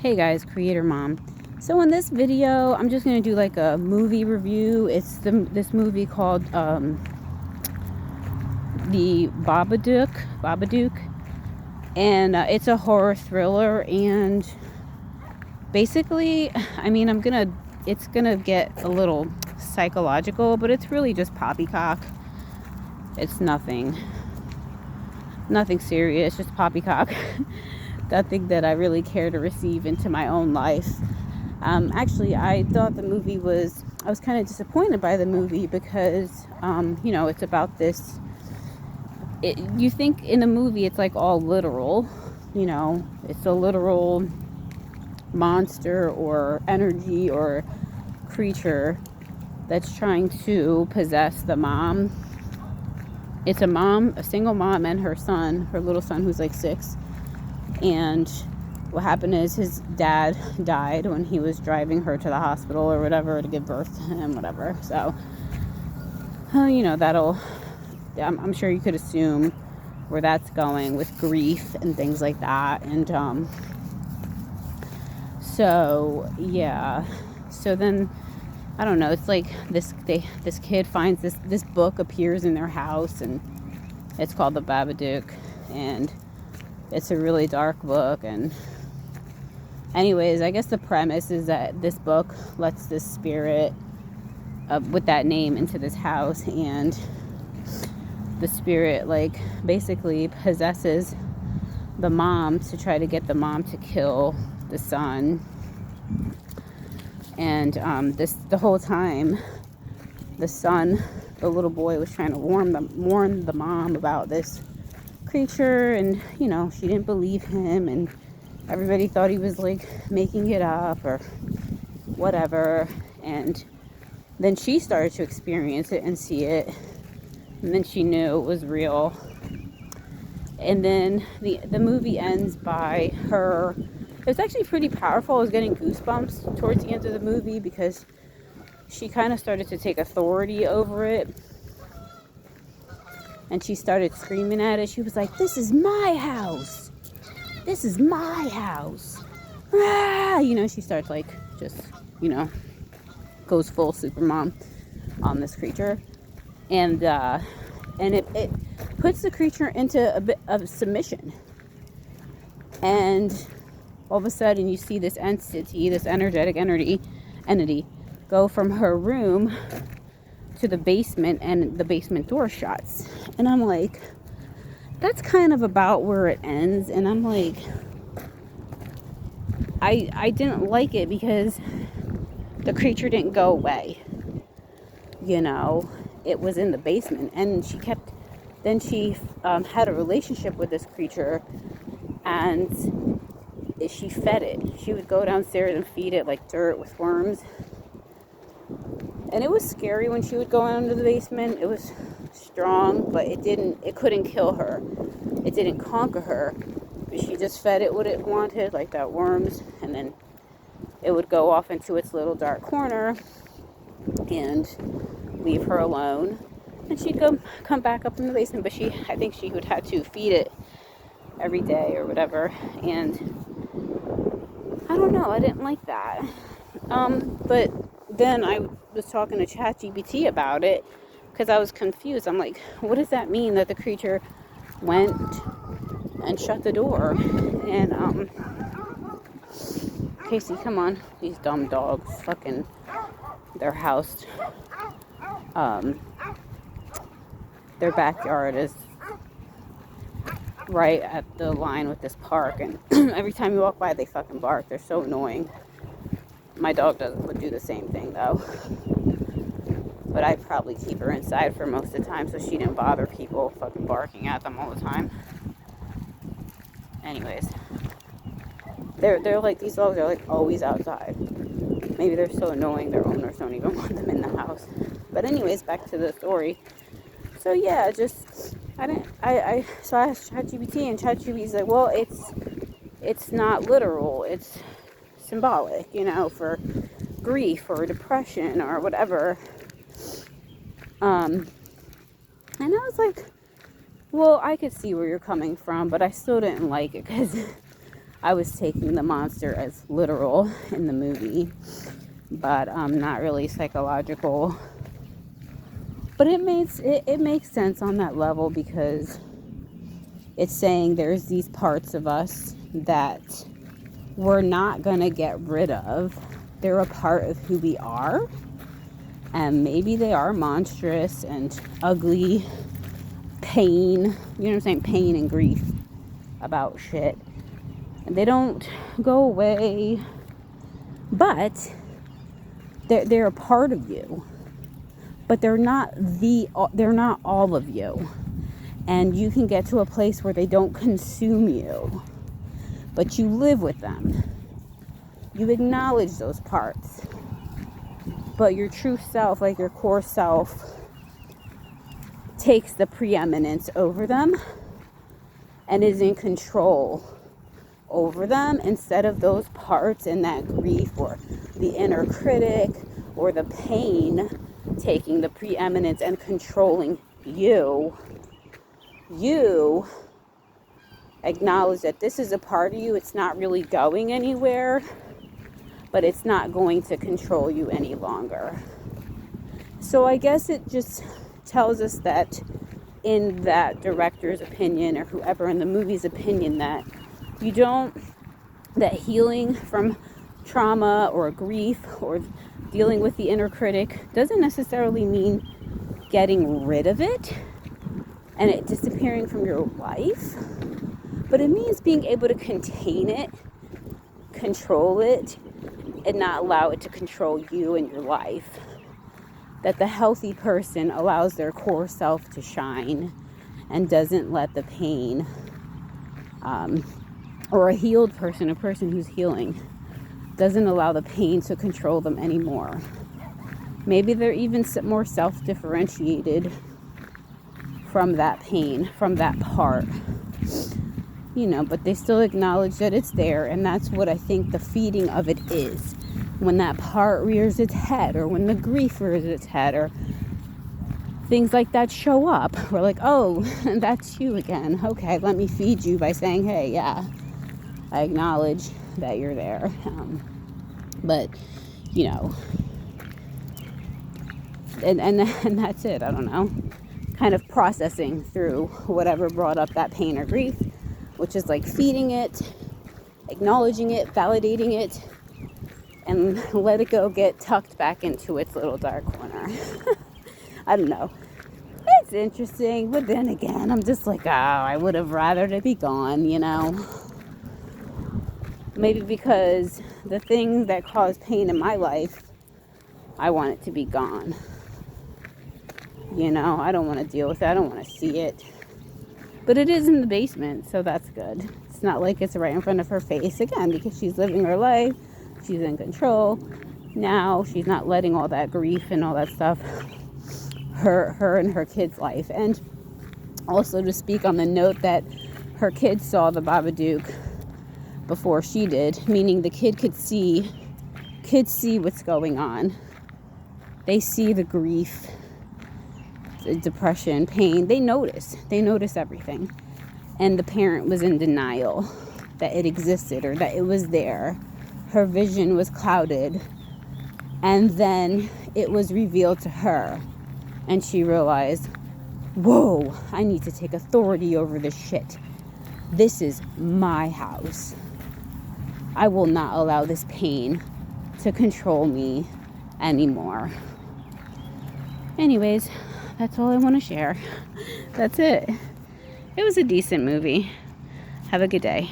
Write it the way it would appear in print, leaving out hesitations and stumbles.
Hey guys, Creator Mom. So in this video, I'm just going to do like a movie review. It's this movie called the Babadook. And it's a horror thriller. And basically, I mean, it's going to get a little psychological, but it's really just poppycock. It's nothing serious, just poppycock. Nothing that I really care to receive into my own life. Actually, I thought the movie I was kind of disappointed by the movie because, it's about this. You think in a movie it's like all literal, it's a literal monster or energy or creature that's trying to possess the mom. It's a single mom and her little son who's like 6. And what happened is his dad died when he was driving her to the hospital or whatever to give birth to him, whatever. So, I'm sure you could assume where that's going with grief and things like that. And so then, I don't know, it's like this kid finds this book appears in their house, and it's called the Babadook, and it's a really dark book. And anyways, I guess the premise is that this book lets this spirit with that name into this house, and the spirit basically possesses the mom to try to get the mom to kill the son. And the whole time, the little boy was trying to warn the mom about this creature, and she didn't believe him, and everybody thought he was making it up or whatever. And then she started to experience it and see it, and then she knew it was real. And then the movie ends by her. It was actually pretty powerful. I was getting goosebumps towards the end of the movie because she kind of started to take authority over it. And she started screaming at it. She was like, "This is my house. This is my house." Ah! She starts goes full super mom on this creature. And it puts the creature into a bit of submission. And all of a sudden you see this entity, this energetic entity go from her room to the basement, and the basement door shuts. And I'm like, that's kind of about where it ends. And I'm like, I didn't like it because the creature didn't go away. It was in the basement, and she had a relationship with this creature, and she fed it. She would go downstairs and feed it like dirt with worms. And it was scary when she would go into the basement. It was strong, but it couldn't kill her. It didn't conquer her. But she just fed it what it wanted, like that worms, and then it would go off into its little dark corner and leave her alone. And she'd come back up in the basement, but I think she would have to feed it every day or whatever. And I don't know, I didn't like that. But then I was talking to ChatGPT about it because I was confused. I'm like, what does that mean that the creature went and shut the door? And Casey, come on, these dumb dogs, fucking, their house, their backyard is right at the line with this park, and every time you walk by they fucking bark. They're so annoying. My dog would do the same thing though, but I'd probably keep her inside for most of the time so she didn't bother people fucking barking at them all the time. Anyways, they're like, these dogs are like always outside. Maybe they're so annoying their owners don't even want them in the house. But anyways, back to the story. So yeah, so I asked ChatGPT, and ChatGPT's like, well, it's not literal, it's symbolic, for grief or depression or whatever. And I was like, well, I could see where you're coming from, but I still didn't like it because I was taking the monster as literal in the movie, but not really psychological. But it makes sense on that level, because it's saying there's these parts of us that we're not gonna get rid of. They're a part of who we are, and maybe they are monstrous and ugly, pain, you know what I'm saying, pain and grief about shit, and they don't go away, but they're a part of you, but they're not all of you. And you can get to a place where they don't consume you, but you live with them. You acknowledge those parts, but your true self, like your core self, takes the preeminence over them and is in control over them, instead of those parts and that grief or the inner critic or the pain taking the preeminence and controlling you. You acknowledge that this is a part of you. It's not really going anywhere, but it's not going to control you any longer. So I guess it just tells us that, in that director's opinion, or whoever in the movie's opinion, that that healing from trauma or grief or dealing with the inner critic doesn't necessarily mean getting rid of it and it disappearing from your life, but it means being able to contain it, control it, and not allow it to control you and your life. That the healthy person allows their core self to shine and doesn't let the pain, or a healed person, a person who's healing, doesn't allow the pain to control them anymore. Maybe they're even more self-differentiated from that pain, from that part, but they still acknowledge that it's there. And that's what I think the feeding of it is. When that part rears its head, or when the grief rears its head, or things like that show up, we're like, oh, that's you again. Okay, let me feed you by saying, hey, yeah, I acknowledge that you're there. But, and that's it. I don't know. Kind of processing through whatever brought up that pain or grief, which is like feeding it, acknowledging it, validating it, and let it go get tucked back into its little dark corner. I don't know. It's interesting, but then again, I'm just like, I would have rather it be gone, Maybe because the things that cause pain in my life, I want it to be gone. I don't want to deal with it. I don't want to see it. But it is in the basement, so that's good. It's not like it's right in front of her face, again, because she's living her life. She's in control. Now she's not letting all that grief and all that stuff her and her kid's life. And also to speak on the note that her kids saw the Babadook before she did, meaning the kids see what's going on. They see the grief, the depression, pain. They notice everything. And the parent was in denial that it existed or that it was there. Her vision was clouded, and then it was revealed to her, and she realized, whoa, I need to take authority over this shit. This is my house. I will not allow this pain to control me anymore. Anyways, that's all I want to share. That's it. It was a decent movie. Have a good day.